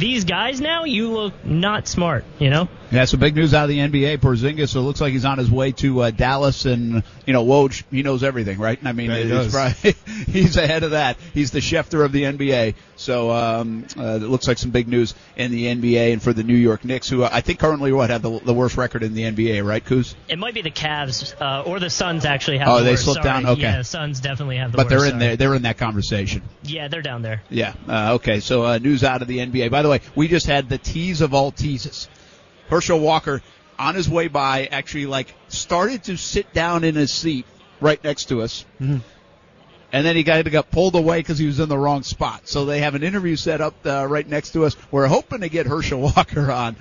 these guys now, you look not smart, you know? Yeah, some big news out of the NBA. Porzingis, so it looks like he's on his way to Dallas, and, Woj, he knows everything, right? I mean, yeah, he's ahead of that. He's the Schefter of the NBA. So it looks like some big news in the NBA and for the New York Knicks, who I think currently have the worst record in the NBA, right, Kuz? It might be the Cavs, or the Suns actually have the worst. Oh, they slipped down? Okay. Yeah, the Suns definitely have the but worst. But they're in there. They're in that conversation. Yeah, they're down there. Yeah. Okay, so news out of the NBA. By the way, we just had the tease of all teases. Herschel Walker, on his way by, actually, started to sit down in his seat right next to us. Mm-hmm. And then he got pulled away because he was in the wrong spot. So they have an interview set up right next to us. We're hoping to get Herschel Walker on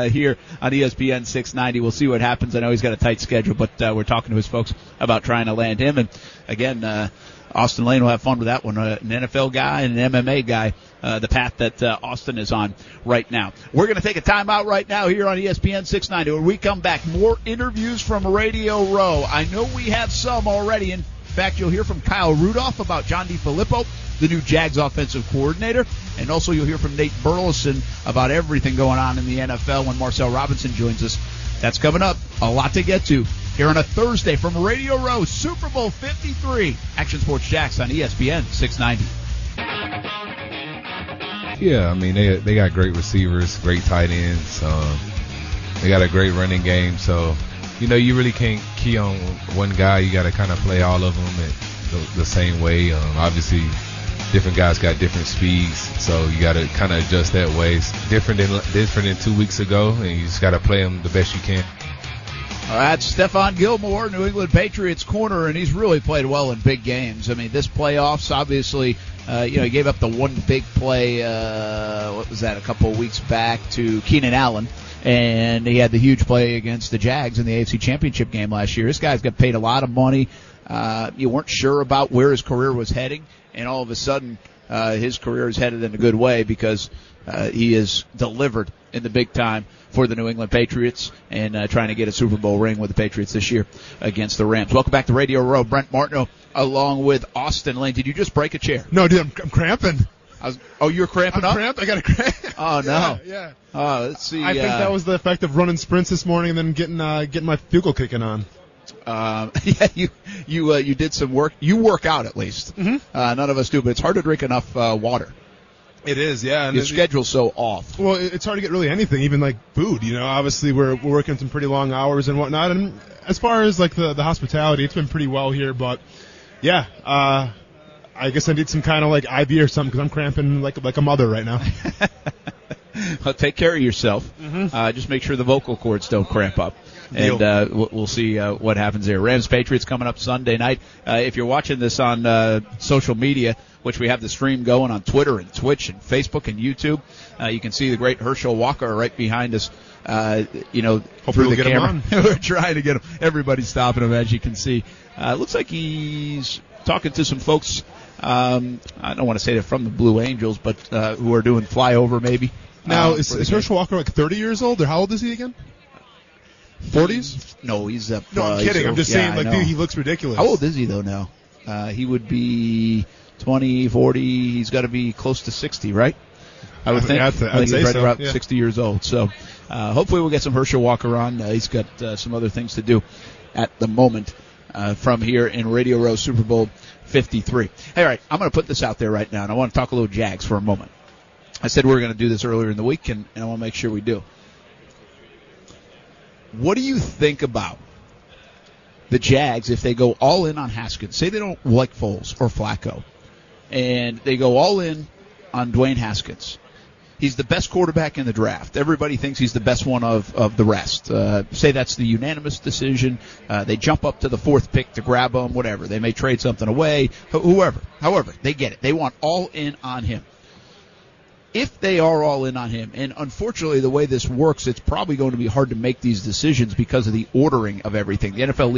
here on ESPN 690. We'll see what happens. I know he's got a tight schedule, but we're talking to his folks about trying to land him. And, again, Austin Lane will have fun with that one. An NFL guy and an MMA guy, the path that Austin is on right now. We're going to take a timeout right now here on ESPN 690. When we come back, more interviews from Radio Row. I know we have some already. In fact, you'll hear from Kyle Rudolph about John DeFilippo, the new Jags offensive coordinator. And also you'll hear from Nate Burleson about everything going on in the NFL when Marcel Robinson joins us. That's coming up. A lot to get to here on a Thursday from Radio Row, Super Bowl 53. Action Sports Jacks on ESPN 690. Yeah, I mean, they got great receivers, great tight ends. They got a great running game. So, you really can't key on one guy. You got to kind of play all of them the same way. Obviously, different guys got different speeds, so you got to kind of adjust that way. It's different than 2 weeks ago, and you just got to play them the best you can. All right, Stephon Gilmore, New England Patriots corner, and he's really played well in big games. I mean, this playoffs, obviously, he gave up the one big play, what was that, a couple of weeks back to Keenan Allen, and he had the huge play against the Jags in the AFC Championship game last year. This guy's got paid a lot of money. You weren't sure about where his career was heading, and all of a sudden his career is headed in a good way because he is delivered in the big time for the New England Patriots and trying to get a Super Bowl ring with the Patriots this year against the Rams. Welcome back to Radio Row. Brent Martineau along with Austin Lane. Did you just break a chair? No, dude, I'm cramping. You're cramping up? I got a cramp. Oh, no. Yeah. Let's see. I think that was the effect of running sprints this morning and then getting my bugle kicking on. Yeah, you did some work. You work out at least. Mm-hmm. None of us do, but it's hard to drink enough water. It is, yeah. And your schedule's so off. Well, it's hard to get really anything, even like food. Obviously we're working some pretty long hours and whatnot. And as far as like the hospitality, it's been pretty well here. But yeah, I guess I need some kind of like IV or something because I'm cramping like a mother right now. Well, take care of yourself. Mm-hmm. Just make sure the vocal cords don't cramp up. And we'll see what happens there. Rams-Patriots coming up Sunday night. If you're watching this on social media, which we have the stream going on Twitter and Twitch and Facebook and YouTube, you can see the great Herschel Walker right behind us, through the camera. We're trying to get him. Everybody's stopping him, as you can see. Looks like he's talking to some folks. I don't want to say they're from the Blue Angels, but who are doing flyover maybe. Now, is Herschel Walker like 30 years old, or how old is he again? 40s? No, he's No, I'm kidding. I'm just saying, dude, he looks ridiculous. How old is he, though, now? He would be 20, 40. He's got to be close to 60, right? I would think. I'd he's say right so, about yeah. 60 years old. So hopefully we'll get some Herschel Walker on. He's got some other things to do at the moment from here in Radio Row Super Bowl 53. All right, I'm going to put this out there right now, and I want to talk a little Jags for a moment. I said we were going to do this earlier in the week, and I want to make sure we do. What do you think about the Jags if they go all in on Haskins? Say they don't like Foles or Flacco, and they go all in on Dwayne Haskins. He's the best quarterback in the draft. Everybody thinks he's the best one of the rest. Say that's the unanimous decision. They jump up to the fourth pick to grab him, whatever. They may trade something away, whoever. However, they get it. They want all in on him. If they are all in on him, and unfortunately the way this works, it's probably going to be hard to make these decisions because of the ordering of everything. The NFL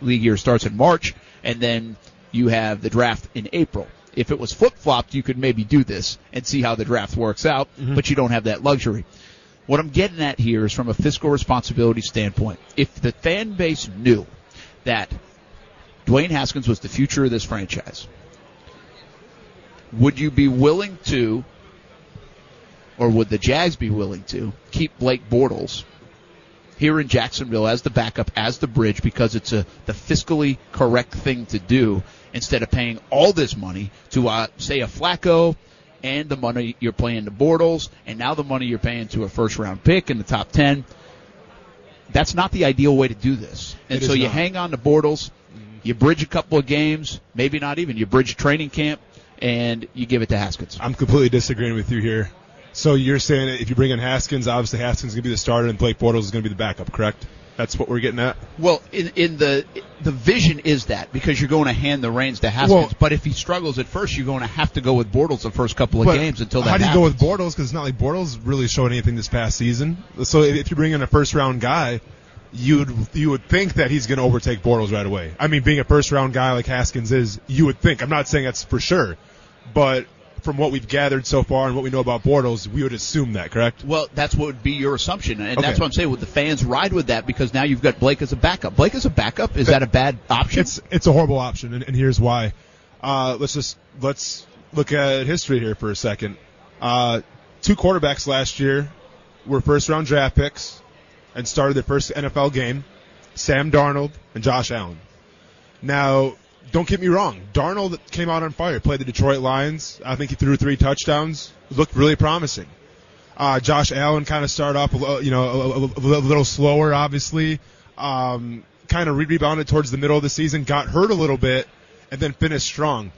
league year starts in March, and then you have the draft in April. If it was flip-flopped, you could maybe do this and see how the draft works out, but you don't have that luxury. What I'm getting at here is from a fiscal responsibility standpoint. If the fan base knew that Dwayne Haskins was the future of this franchise, would you be willing to or would the Jags be willing to, keep Blake Bortles here in Jacksonville as the backup, as the bridge, because it's the fiscally correct thing to do, instead of paying all this money to, say, a Flacco, and the money you're paying to Bortles, and now the money you're paying to a first-round pick in the top 10. That's not the ideal way to do this. And so you hang on to Bortles, you bridge a couple of games, maybe not even. You bridge training camp, and you give it to Haskins. I'm completely disagreeing with you here. So you're saying that if you bring in Haskins, obviously Haskins is going to be the starter and Blake Bortles is going to be the backup, correct? That's what we're getting at? Well, in the vision is that, because you're going to hand the reins to Haskins. Well, but if he struggles at first, you're going to have to go with Bortles the first couple of games until that happens. How do you go with Bortles? Because it's not like Bortles really showed anything this past season. So if you bring in a first-round guy, you would think that he's going to overtake Bortles right away. I mean, being a first-round guy like Haskins is, you would think. I'm not saying that's for sure. But from what we've gathered so far and what we know about Bortles, we would assume that, correct? Well, that's what would be your assumption, and that's what I'm saying. Would the fans ride with that because now you've got Blake as a backup? Blake as a backup, is that a bad option? It's a horrible option, and here's why. Let's look at history here for a second. 2 quarterbacks last year were first-round draft picks and started their first NFL game, Sam Darnold and Josh Allen. Now, don't get me wrong. Darnold came out on fire, played the Detroit Lions. I think he threw 3 touchdowns. Looked really promising. Josh Allen kind of started off, a little slower, obviously. Kind of rebounded towards the middle of the season, got hurt a little bit, and then finished strong.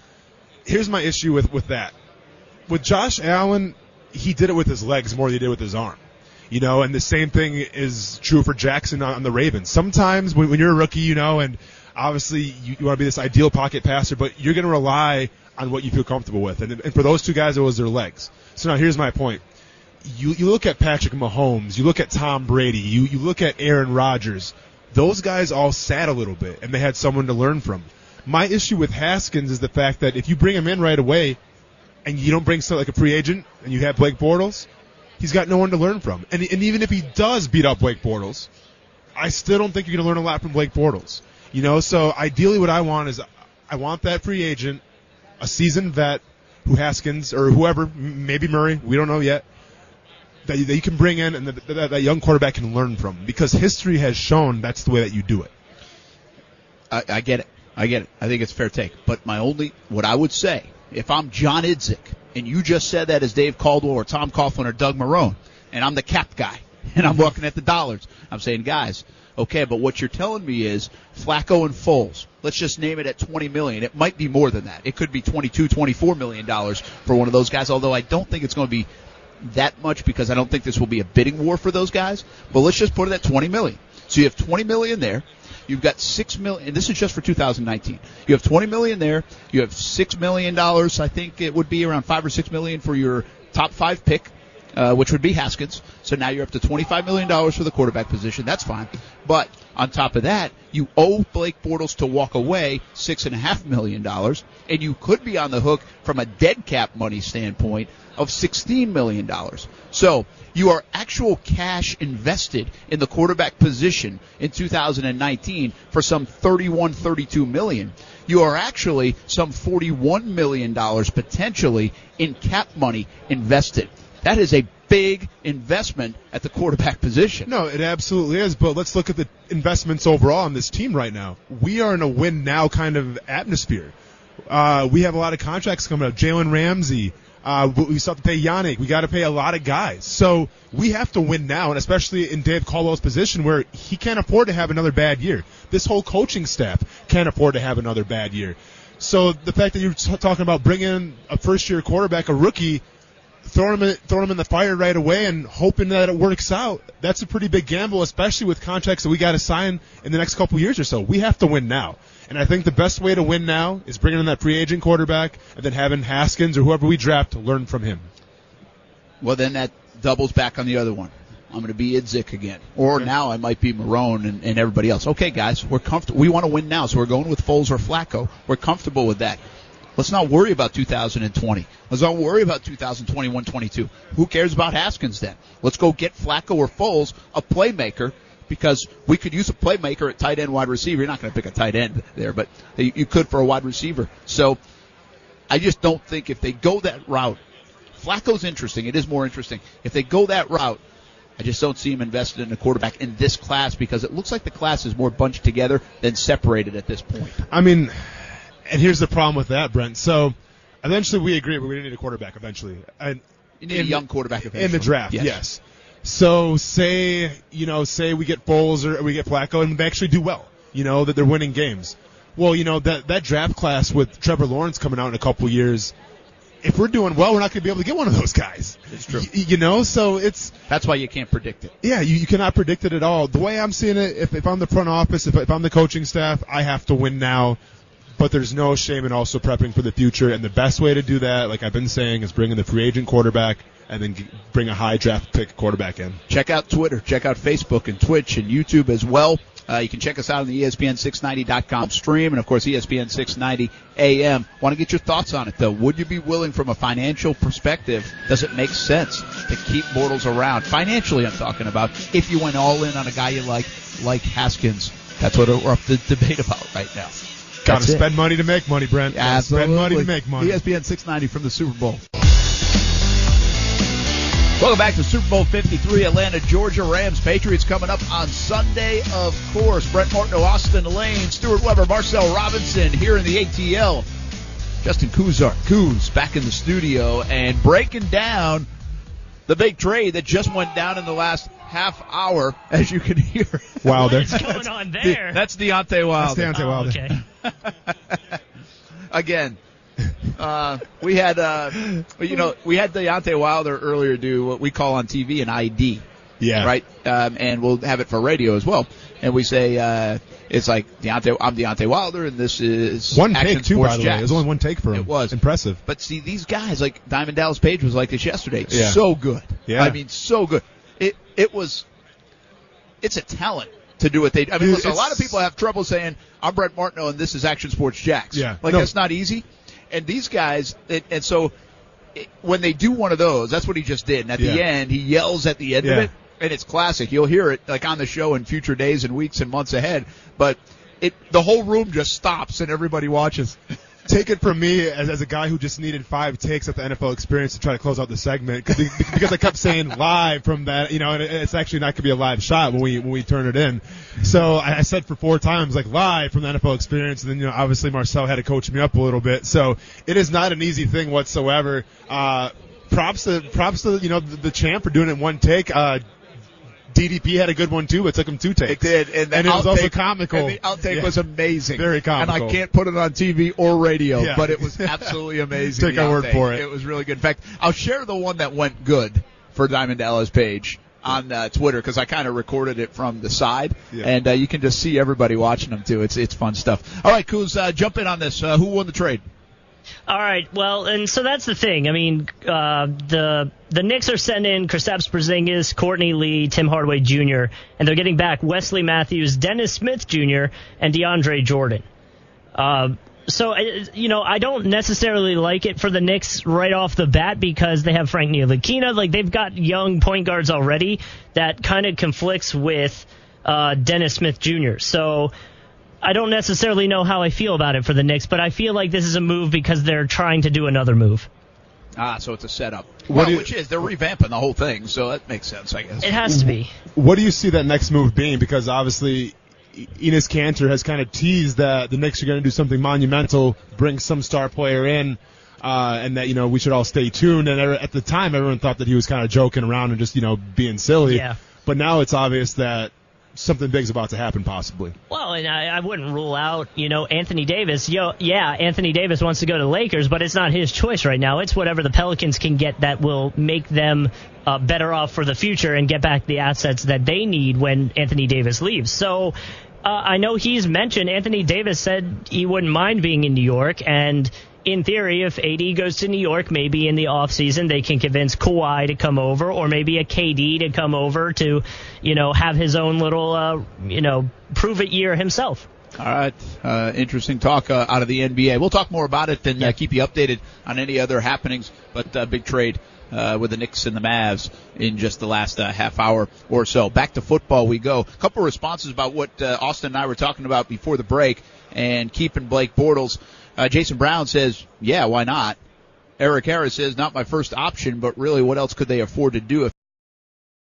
Here's my issue with that. With Josh Allen, he did it with his legs more than he did with his arm. And the same thing is true for Jackson on the Ravens. Sometimes when you're a rookie, and obviously, you want to be this ideal pocket passer, but you're going to rely on what you feel comfortable with. And for those 2 guys, it was their legs. So now here's my point. You look at Patrick Mahomes, you look at Tom Brady, you look at Aaron Rodgers. Those guys all sat a little bit, and they had someone to learn from. My issue with Haskins is the fact that if you bring him in right away and you don't bring someone like a free agent and you have Blake Bortles, he's got no one to learn from. And even if he does beat up Blake Bortles, I still don't think you're going to learn a lot from Blake Bortles. So ideally what I want is I want that free agent, a seasoned vet, who Haskins or whoever, maybe Murray, we don't know yet, that you can bring in and that young quarterback can learn from. Because history has shown that's the way that you do it. I get it. I think it's a fair take. But what I would say, if I'm John Idzik, and you just said that as Dave Caldwell or Tom Coughlin or Doug Marrone, and I'm the cap guy, and I'm looking at the dollars, I'm saying, guys, okay, but what you're telling me is Flacco and Foles, let's just name it at $20 million. It might be more than that. It could be $22, $24 million for one of those guys, although I don't think it's going to be that much because I don't think this will be a bidding war for those guys. But let's just put it at $20 million. So you have $20 million there. You've got $6 million, and this is just for 2019. You have $20 million there. You have $6 million. I think it would be around $5 or $6 million for your top 5 pick, which would be Haskins. So now you're up to $25 million for the quarterback position. That's fine. But on top of that, you owe Blake Bortles to walk away $6.5 million, and you could be on the hook from a dead cap money standpoint of $16 million. So you are actual cash invested in the quarterback position in 2019 for some $32 million. You are actually some $41 million potentially in cap money invested. That is a big investment at the quarterback position. No, it absolutely is, but let's look at the investments overall on this team right now. We are in a win-now kind of atmosphere. We have a lot of contracts coming up. Jalen Ramsey. We still have to pay Yannick. We got to pay a lot of guys. So we have to win now, and especially in Dave Caldwell's position where he can't afford to have another bad year. This whole coaching staff can't afford to have another bad year. So the fact that you're talking about bringing in a first-year quarterback, a rookie, throwing him in the fire right away and hoping that it works out, that's a pretty big gamble, especially with contracts that we got to sign in the next couple years or so. We have to win now. And I think the best way to win now is bringing in that free agent quarterback and then having Haskins or whoever we draft to learn from him. Well, then that doubles back on the other one. I'm going to be Idzik again. Or now I might be Marrone and everybody else. Okay, guys, we're comfortable. We want to win now, so we're going with Foles or Flacco. We're comfortable with that. Let's not worry about 2020. Let's not worry about 2021-22. Who cares about Haskins then? Let's go get Flacco or Foles, a playmaker, because we could use a playmaker at tight end, wide receiver. You're not going to pick a tight end there, but you could for a wide receiver. So I just don't think if they go that route, Flacco's interesting. It is more interesting. If they go that route, I just don't see him invested in a quarterback in this class because it looks like the class is more bunched together than separated at this point. I mean, and here's the problem with that, Brent. So eventually we agree we're going to need a quarterback eventually. And you need a young quarterback eventually. In the draft, yes. So say we get Foles or we get Flacco and they actually do well, that they're winning games. Well, that draft class with Trevor Lawrence coming out in a couple years, if we're doing well, we're not going to be able to get one of those guys. It's true. So that's why you can't predict it. Yeah, you cannot predict it at all. The way I'm seeing it, if I'm the front office, if I'm the coaching staff, I have to win now. But there's no shame in also prepping for the future. And the best way to do that, like I've been saying, is bring in the free agent quarterback and then bring a high draft pick quarterback in. Check out Twitter. Check out Facebook and Twitch and YouTube as well. You can check us out on the ESPN690.com stream and, of course, ESPN 690 AM. Want to get your thoughts on it, though. Would you be willing, from a financial perspective, does it make sense to keep Bortles around? Financially, I'm talking about. If you went all in on a guy you like Haskins, that's what we're up to debate about right now. Got to spend money to make money, Brent. Absolutely. Spend money to make money. ESPN 690 from the Super Bowl. Welcome back to Super Bowl 53, Atlanta, Georgia. Rams, Patriots coming up on Sunday, of course. Brent, Austen, Lane, Stuart Weber, Marcel Robinson here in the ATL. Justin Coos back in the studio and breaking down the big trade that just went down in the last half hour, as you can hear. Wilder. What's going on there? That's Deontay Wilder. That's Deontay Wilder. Okay. Again. We had Deontay Wilder earlier do what we call on TV an ID. Yeah. Right? And we'll have it for radio as well. And we say, it's like, I'm Deontay Wilder, and this is one Action take, too, Sports by the way. Jacks. It was only one take for him. It was. Impressive. But see, these guys, like Diamond Dallas Page was like this yesterday. Yeah. So good. Yeah. I mean, so good. It's a talent to do what they do. I mean, listen, a lot of people have trouble saying, I'm Brent Martineau, and this is Action Sports Jacks. Yeah. That's not easy. And these guys, when they do one of those, that's what he just did. And at the end, he yells at the end of it, and it's classic. You'll hear it like on the show in future days and weeks and months ahead. But the whole room just stops and everybody watches. Take it from me as a guy who just needed 5 takes at the NFL Experience to try to close out the segment because I kept saying live from that, and it's actually not going to be a live shot when we turn it in. So I said for 4 times like live from the NFL Experience, and then obviously Marcel had to coach me up a little bit. So it is not an easy thing whatsoever. Props to the champ for doing it in one take. DDP had a good one too. It took him 2 takes. It did, and it was also comical. And the outtake was amazing, very comical. And I can't put it on TV or radio, but it was absolutely amazing. Take our word for it. It was really good. In fact, I'll share the one that went good for Diamond Dallas Page on Twitter because I kind of recorded it from the side, and you can just see everybody watching them too. It's fun stuff. All right, Kuz, jump in on this. Who won the trade? All right, well, and so that's the thing. I mean, the Knicks are sending in Kristaps Porzingis, Courtney Lee, Tim Hardaway Jr., and they're getting back Wesley Matthews, Dennis Smith Jr., and DeAndre Jordan. So, I don't necessarily like it for the Knicks right off the bat because they have Frank Ntilikina. Like, they've got young point guards already that kind of conflicts with Dennis Smith Jr., so I don't necessarily know how I feel about it for the Knicks, but I feel like this is a move because they're trying to do another move. So it's a setup. Which is, they're revamping the whole thing, so that makes sense, I guess. It has to be. What do you see that next move being? Because obviously Enes Kanter has kind of teased that the Knicks are going to do something monumental, bring some star player in, and that, we should all stay tuned. And at the time, everyone thought that he was kind of joking around and just, being silly. Yeah. But now it's obvious that something big's about to happen, possibly. Well, and I wouldn't rule out, Anthony Davis. Anthony Davis wants to go to the Lakers, but it's not his choice right now. It's whatever the Pelicans can get that will make them better off for the future and get back the assets that they need when Anthony Davis leaves. So I know he's mentioned, Anthony Davis said he wouldn't mind being in New York, and in theory, if AD goes to New York, maybe in the offseason they can convince Kawhi to come over, or maybe a KD to come over to, have his own little, prove-it year himself. All right. Interesting talk out of the NBA. We'll talk more about it and keep you updated on any other happenings, but big trade with the Knicks and the Mavs in just the last half hour or so. Back to football we go. A couple of responses about what Austin and I were talking about before the break and keeping Blake Bortles. Jason Brown says, yeah, why not? Eric Harris says, not my first option, but really what else could they afford to do if